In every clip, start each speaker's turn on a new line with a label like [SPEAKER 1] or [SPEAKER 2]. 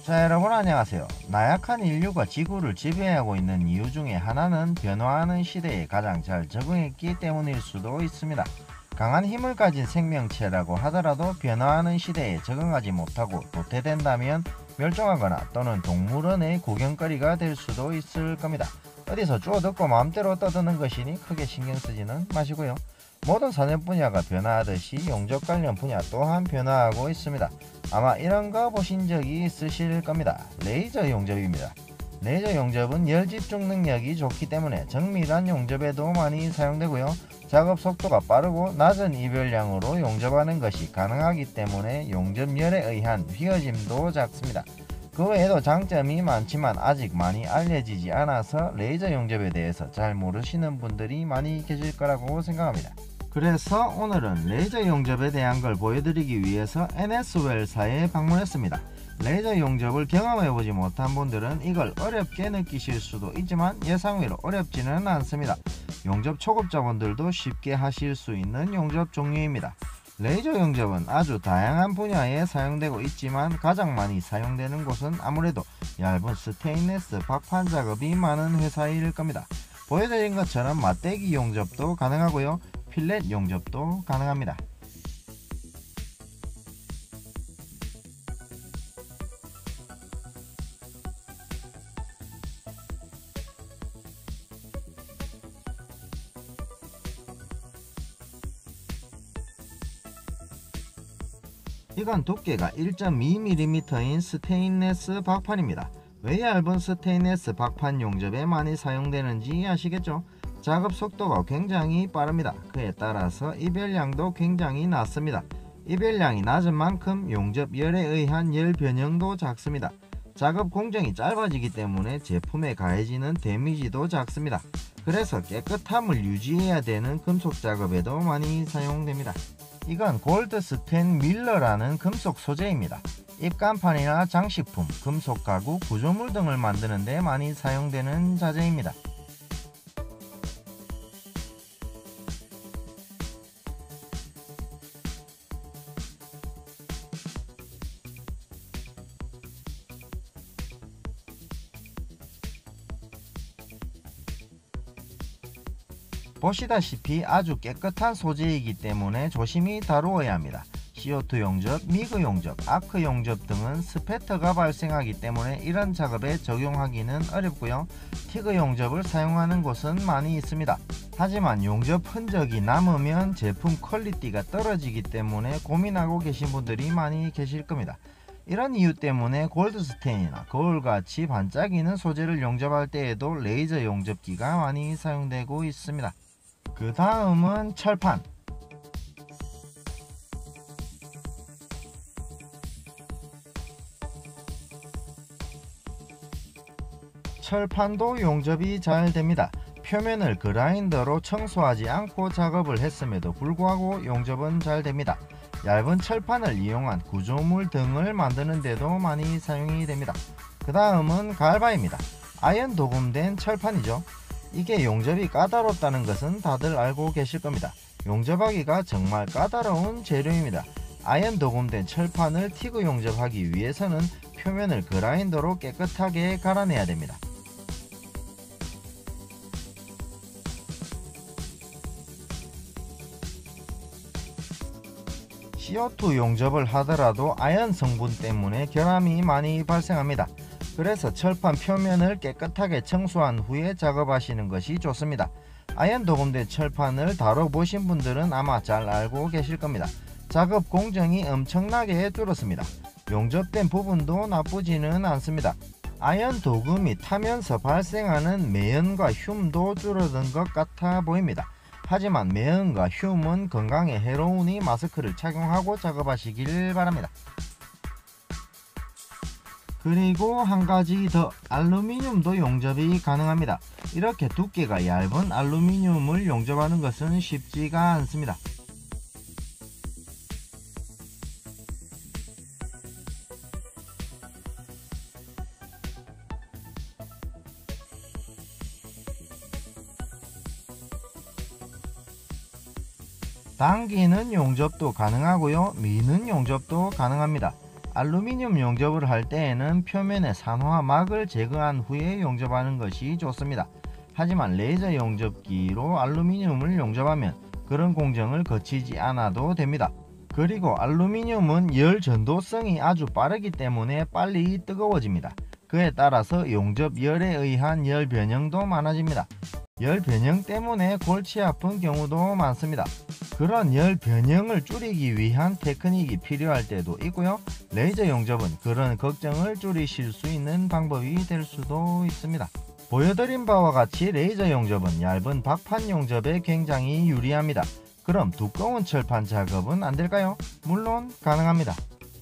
[SPEAKER 1] 자, 여러분 안녕하세요. 나약한 인류가 지구를 지배하고 있는 이유 중에 하나는 변화하는 시대에 가장 잘 적응했기 때문일 수도 있습니다. 강한 힘을 가진 생명체라고 하더라도 변화하는 시대에 적응하지 못하고 도태된다면 멸종하거나 또는 동물원의 구경거리가 될 수도 있을 겁니다. 어디서 주워 듣고 마음대로 떠드는 것이니 크게 신경 쓰지는 마시고요. 모든 산업 분야가 변화하듯이 용접 관련 분야 또한 변화하고 있습니다. 아마 이런 거 보신 적이 있으실 겁니다. 레이저 용접입니다. 레이저 용접은 열 집중 능력이 좋기 때문에 정밀한 용접에도 많이 사용되고요. 작업 속도가 빠르고 낮은 이별량으로 용접하는 것이 가능하기 때문에 용접열에 의한 휘어짐도 작습니다. 그 외에도 장점이 많지만 아직 많이 알려지지 않아서 레이저 용접에 대해서 잘 모르시는 분들이 많이 계실 거라고 생각합니다. 그래서 오늘은 레이저 용접에 대한 걸 보여드리기 위해서 NS웰사에 방문했습니다. 레이저 용접을 경험해보지 못한 분들은 이걸 어렵게 느끼실 수도 있지만 예상외로 어렵지는 않습니다. 용접 초급자분들도 쉽게 하실 수 있는 용접 종류입니다. 레이저 용접은 아주 다양한 분야에 사용되고 있지만 가장 많이 사용되는 곳은 아무래도 얇은 스테인리스 박판 작업이 많은 회사일 겁니다. 보여드린 것처럼 맞대기 용접도 가능하고요. 필렛 용접도 가능합니다. 이건 두께가 1.2mm인 스테인리스 박판입니다. 왜 얇은 스테인리스 박판 용접에 많이 사용되는지 아시겠죠? 작업 속도가 굉장히 빠릅니다. 그에 따라서 이별량도 굉장히 낮습니다. 이별량이 낮은 만큼 용접열에 의한 열 변형도 작습니다. 작업 공정이 짧아지기 때문에 제품에 가해지는 데미지도 작습니다. 그래서 깨끗함을 유지해야 되는 금속 작업에도 많이 사용됩니다. 이건 골드 스텐 밀러라는 금속 소재입니다. 입간판이나 장식품, 금속 가구, 구조물 등을 만드는 데 많이 사용되는 자재입니다. 보시다시피 아주 깨끗한 소재이기 때문에 조심히 다루어야 합니다. CO2 용접, 미그 용접, 아크 용접 등은 스패터가 발생하기 때문에 이런 작업에 적용하기는 어렵고요. 티그 용접을 사용하는 곳은 많이 있습니다. 하지만 용접 흔적이 남으면 제품 퀄리티가 떨어지기 때문에 고민하고 계신 분들이 많이 계실 겁니다. 이런 이유 때문에 골드스텐이나 거울같이 반짝이는 소재를 용접할 때에도 레이저 용접기가 많이 사용되고 있습니다. 그 다음은 철판. 철판도 용접이 잘 됩니다. 표면을 그라인더로 청소하지 않고 작업을 했음에도 불구하고 용접은 잘 됩니다. 얇은 철판을 이용한 구조물 등을 만드는 데도 많이 사용이 됩니다. 그 다음은 갈바입니다. 아연 도금된 철판이죠. 이게 용접이 까다롭다는 것은 다들 알고 계실 겁니다. 용접하기가 정말 까다로운 재료입니다. 아연 도금된 철판을 티그 용접하기 위해서는 표면을 그라인더로 깨끗하게 갈아내야 됩니다. CO2 용접을 하더라도 아연 성분 때문에 결함이 많이 발생합니다. 그래서 철판 표면을 깨끗하게 청소한 후에 작업하시는 것이 좋습니다. 아연 도금된 철판을 다뤄보신 분들은 아마 잘 알고 계실 겁니다. 작업 공정이 엄청나게 줄었습니다. 용접된 부분도 나쁘지는 않습니다. 아연 도금이 타면서 발생하는 매연과 흉도 줄어든 것 같아 보입니다. 하지만 매연과 흉은 건강에 해로우니 마스크를 착용하고 작업하시길 바랍니다. 그리고 한 가지 더, 알루미늄도 용접이 가능합니다. 이렇게 두께가 얇은 알루미늄을 용접하는 것은 쉽지가 않습니다. 당기는 용접도 가능하고요, 미는 용접도 가능합니다. 알루미늄 용접을 할 때에는 표면의 산화 막을 제거한 후에 용접하는 것이 좋습니다. 하지만 레이저 용접기로 알루미늄을 용접하면 그런 공정을 거치지 않아도 됩니다. 그리고 알루미늄은 열 전도성이 아주 빠르기 때문에 빨리 뜨거워집니다. 그에 따라서 용접열에 의한 열 변형도 많아집니다. 열 변형 때문에 골치 아픈 경우도 많습니다. 그런 열 변형을 줄이기 위한 테크닉이 필요할 때도 있고요. 레이저 용접은 그런 걱정을 줄이실 수 있는 방법이 될 수도 있습니다. 보여드린 바와 같이 레이저 용접은 얇은 박판 용접에 굉장히 유리합니다. 그럼 두꺼운 철판 작업은 안될까요? 물론 가능합니다.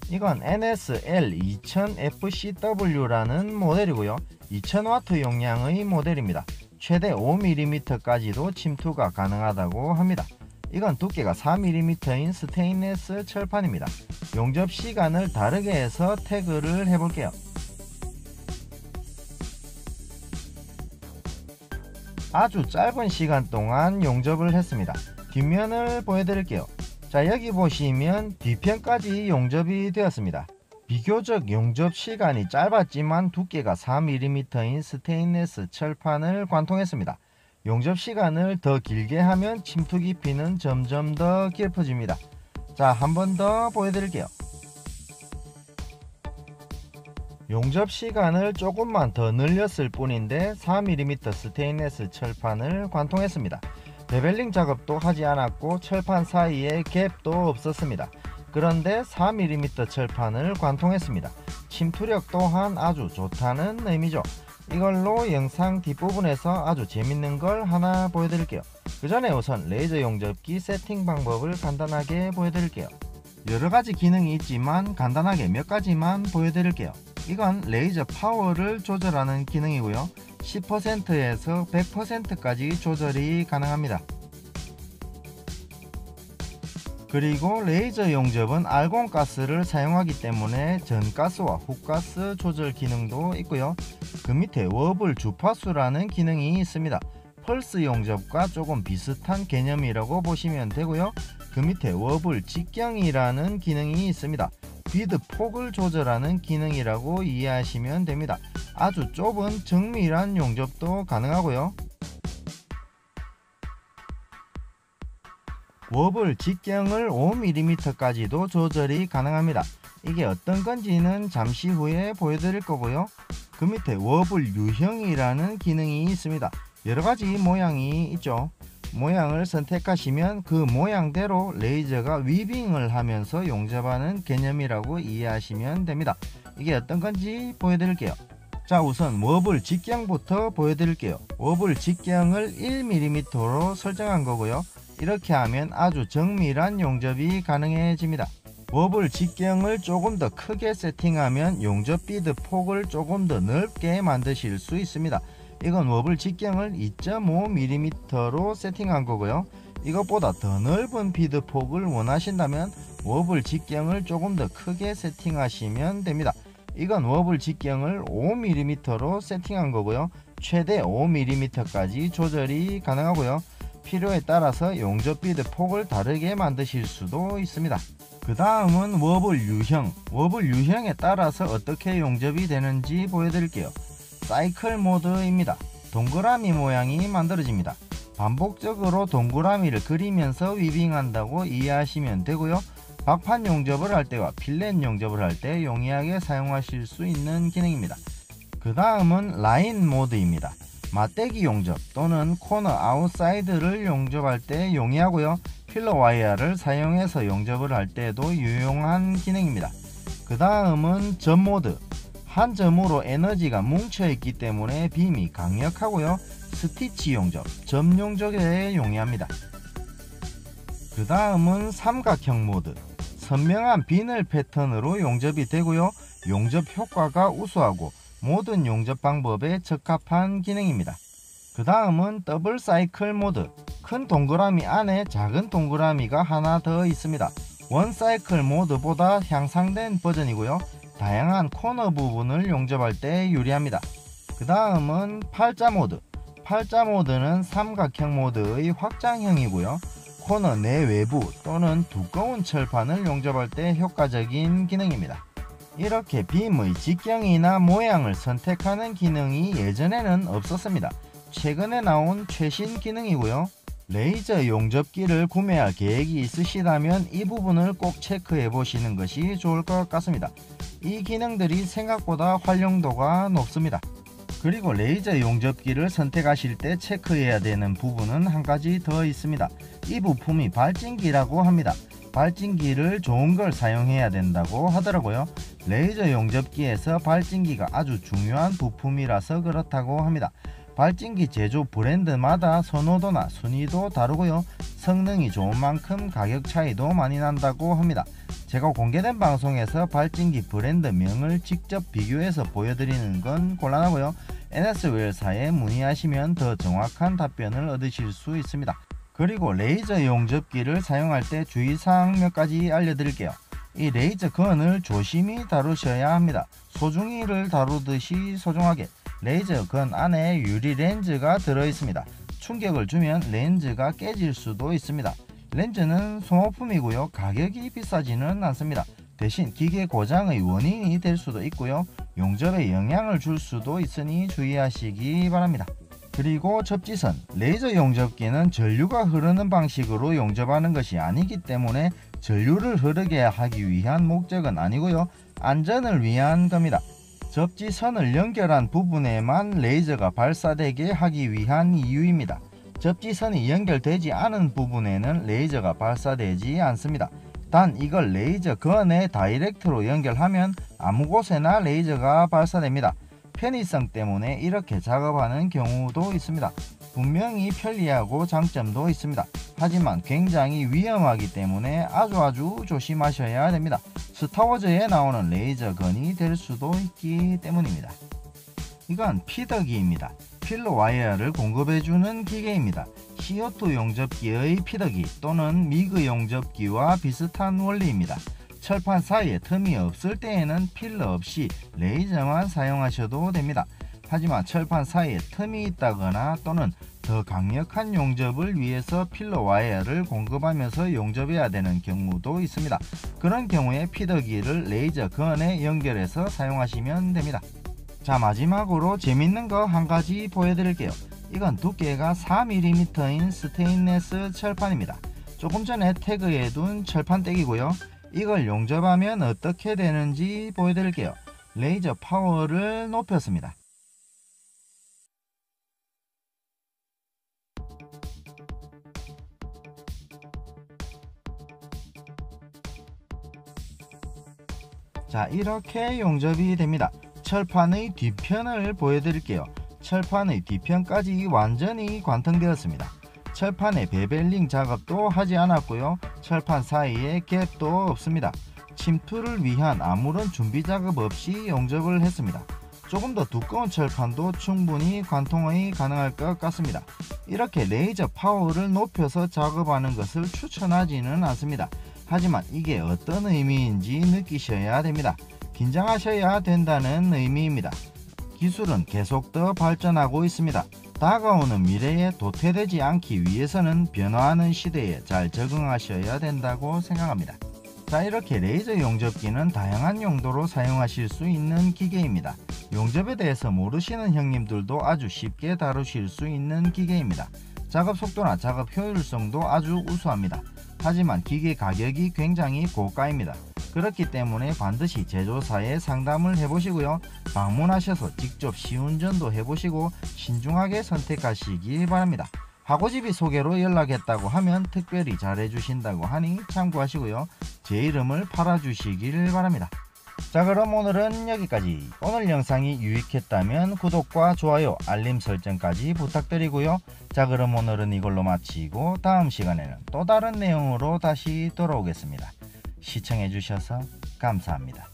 [SPEAKER 1] 이건 NSL2000FCW라는 모델이고요. 2000W 용량의 모델입니다. 최대 5mm까지도 침투가 가능하다고 합니다. 이건 두께가 4mm인 스테인리스 철판입니다. 용접 시간을 다르게 해서 태그를 해볼게요. 아주 짧은 시간 동안 용접을 했습니다. 뒷면을 보여드릴게요. 자, 여기 보시면 뒤편까지 용접이 되었습니다. 비교적 용접 시간이 짧았지만 두께가 4mm인 스테인리스 철판을 관통했습니다. 용접 시간을 더 길게 하면 침투 깊이는 점점 더 깊어집니다. 자, 한 번 더 보여드릴게요. 용접 시간을 조금만 더 늘렸을 뿐인데 4mm 스테인리스 철판을 관통했습니다. 베벨링 작업도 하지 않았고 철판 사이에 갭도 없었습니다. 그런데 4mm 철판을 관통했습니다. 침투력 또한 아주 좋다는 의미죠. 이걸로 영상 뒷부분에서 아주 재밌는 걸 하나 보여드릴게요. 그 전에 우선 레이저 용접기 세팅 방법을 간단하게 보여드릴게요. 여러가지 기능이 있지만 간단하게 몇 가지만 보여드릴게요. 이건 레이저 파워를 조절하는 기능이고요. 10%에서 100%까지 조절이 가능합니다. 그리고 레이저 용접은 알곤가스를 사용하기 때문에 전가스와 훅가스 조절 기능도 있고요. 그 밑에 워블 주파수라는 기능이 있습니다. 펄스 용접과 조금 비슷한 개념이라고 보시면 되고요. 그 밑에 워블 직경이라는 기능이 있습니다. 비드 폭을 조절하는 기능이라고 이해하시면 됩니다. 아주 좁은 정밀한 용접도 가능하고요. 워블 직경을 5mm까지도 조절이 가능합니다. 이게 어떤 건지는 잠시 후에 보여드릴 거고요. 그 밑에 워블 유형이라는 기능이 있습니다. 여러가지 모양이 있죠. 모양을 선택하시면 그 모양대로 레이저가 위빙을 하면서 용접하는 개념이라고 이해하시면 됩니다. 이게 어떤 건지 보여드릴게요. 자, 우선 워블 직경부터 보여드릴게요. 워블 직경을 1mm로 설정한 거고요. 이렇게 하면 아주 정밀한 용접이 가능해집니다. 워블 직경을 조금 더 크게 세팅하면 용접 비드 폭을 조금 더 넓게 만드실 수 있습니다. 이건 워블 직경을 2.5mm로 세팅한 거고요. 이것보다 더 넓은 비드 폭을 원하신다면 워블 직경을 조금 더 크게 세팅하시면 됩니다. 이건 워블 직경을 5mm로 세팅한 거고요. 최대 5mm까지 조절이 가능하고요. 필요에 따라서 용접 비드 폭을 다르게 만드실 수도 있습니다. 그 다음은 워블 유형. 워블 유형에 따라서 어떻게 용접이 되는지 보여드릴게요. 사이클 모드입니다. 동그라미 모양이 만들어집니다. 반복적으로 동그라미를 그리면서 위빙한다고 이해하시면 되고요. 박판 용접을 할 때와 필렛 용접을 할 때 용이하게 사용하실 수 있는 기능입니다. 그 다음은 라인 모드입니다. 맞대기 용접 또는 코너 아웃사이드를 용접할 때 용이하고요. 필러 와이어를 사용해서 용접을 할 때도 유용한 기능입니다. 그 다음은 점 모드. 한 점으로 에너지가 뭉쳐 있기 때문에 빔이 강력하고요. 스티치 용접, 점 용접에 용이합니다. 그 다음은 삼각형 모드. 선명한 비늘 패턴으로 용접이 되고요. 용접 효과가 우수하고 모든 용접 방법에 적합한 기능입니다. 그 다음은 더블 사이클 모드. 큰 동그라미 안에 작은 동그라미가 하나 더 있습니다. 원 사이클 모드보다 향상된 버전이고요. 다양한 코너 부분을 용접할 때 유리합니다. 그 다음은 팔자 모드. 팔자 모드는 삼각형 모드의 확장형이고요. 코너 내외부 또는 두꺼운 철판을 용접할 때 효과적인 기능입니다. 이렇게 빔의 직경이나 모양을 선택하는 기능이 예전에는 없었습니다. 최근에 나온 최신 기능이고요. 레이저 용접기를 구매할 계획이 있으시다면 이 부분을 꼭 체크해 보시는 것이 좋을 것 같습니다. 이 기능들이 생각보다 활용도가 높습니다. 그리고 레이저 용접기를 선택하실 때 체크해야 되는 부분은 한 가지 더 있습니다. 이 부품이 발진기라고 합니다. 발진기를 좋은 걸 사용해야 된다고 하더라고요. 레이저 용접기에서 발진기가 아주 중요한 부품이라서 그렇다고 합니다. 발진기 제조 브랜드마다 선호도나 순위도 다르고요. 성능이 좋은 만큼 가격 차이도 많이 난다고 합니다. 제가 공개된 방송에서 발진기 브랜드명을 직접 비교해서 보여드리는 건 곤란하고요. NS웰사에 문의하시면 더 정확한 답변을 얻으실 수 있습니다. 그리고 레이저 용접기를 사용할 때 주의사항 몇 가지 알려드릴게요. 이 레이저 건을 조심히 다루셔야 합니다. 소중이를 다루듯이 소중하게. 레이저 건 안에 유리 렌즈가 들어있습니다. 충격을 주면 렌즈가 깨질 수도 있습니다. 렌즈는 소모품이고요. 가격이 비싸지는 않습니다. 대신 기계 고장의 원인이 될 수도 있고요. 용접에 영향을 줄 수도 있으니 주의하시기 바랍니다. 그리고 접지선, 레이저 용접기는 전류가 흐르는 방식으로 용접하는 것이 아니기 때문에 전류를 흐르게 하기 위한 목적은 아니고요. 안전을 위한 겁니다. 접지선을 연결한 부분에만 레이저가 발사되게 하기 위한 이유입니다. 접지선이 연결되지 않은 부분에는 레이저가 발사되지 않습니다. 단 이걸 레이저 건에 다이렉트로 연결하면 아무 곳에나 레이저가 발사됩니다. 편의성 때문에 이렇게 작업하는 경우도 있습니다. 분명히 편리하고 장점도 있습니다. 하지만 굉장히 위험하기 때문에 아주 조심하셔야 됩니다. 스타워즈에 나오는 레이저 건이 될 수도 있기 때문입니다. 이건 피더기입니다. 필러 와이어를 공급해주는 기계입니다. CO2 용접기의 피더기 또는 미그 용접기와 비슷한 원리입니다. 철판 사이에 틈이 없을 때에는 필러 없이 레이저만 사용하셔도 됩니다. 하지만 철판 사이에 틈이 있다거나 또는 더 강력한 용접을 위해서 필러 와이어를 공급하면서 용접해야 되는 경우도 있습니다. 그런 경우에 피더기를 레이저 건에 연결해서 사용하시면 됩니다. 자, 마지막으로 재밌는 거 한 가지 보여드릴게요. 이건 두께가 4mm인 스테인레스 철판입니다. 조금 전에 태그해둔 철판떼기고요. 이걸 용접하면 어떻게 되는지 보여드릴게요. 레이저 파워를 높였습니다. 자, 이렇게 용접이 됩니다. 철판의 뒤편을 보여드릴게요. 철판의 뒤편까지 완전히 관통되었습니다. 철판에 베벨링 작업도 하지 않았고요. 철판 사이에 갭도 없습니다. 침투를 위한 아무런 준비 작업 없이 용접을 했습니다. 조금 더 두꺼운 철판도 충분히 관통이 가능할 것 같습니다. 이렇게 레이저 파워를 높여서 작업하는 것을 추천하지는 않습니다. 하지만 이게 어떤 의미인지 느끼셔야 됩니다. 긴장하셔야 된다는 의미입니다. 기술은 계속 더 발전하고 있습니다. 다가오는 미래에 도태되지 않기 위해서는 변화하는 시대에 잘 적응하셔야 된다고 생각합니다. 자, 이렇게 레이저 용접기는 다양한 용도로 사용하실 수 있는 기계입니다. 용접에 대해서 모르시는 형님들도 아주 쉽게 다루실 수 있는 기계입니다. 작업 속도나 작업 효율성도 아주 우수합니다. 하지만 기계 가격이 굉장히 고가입니다. 그렇기 때문에 반드시 제조사에 상담을 해보시고요. 방문하셔서 직접 시운전도 해보시고 신중하게 선택하시기 바랍니다. 하고집이 소개로 연락했다고 하면 특별히 잘해주신다고 하니 참고하시고요. 제 이름을 팔아주시길 바랍니다. 자, 그럼 오늘은 여기까지. 오늘 영상이 유익했다면 구독과 좋아요, 알림 설정까지 부탁드리고요. 자, 그럼 오늘은 이걸로 마치고 다음 시간에는 또 다른 내용으로 다시 돌아오겠습니다. 시청해주셔서 감사합니다.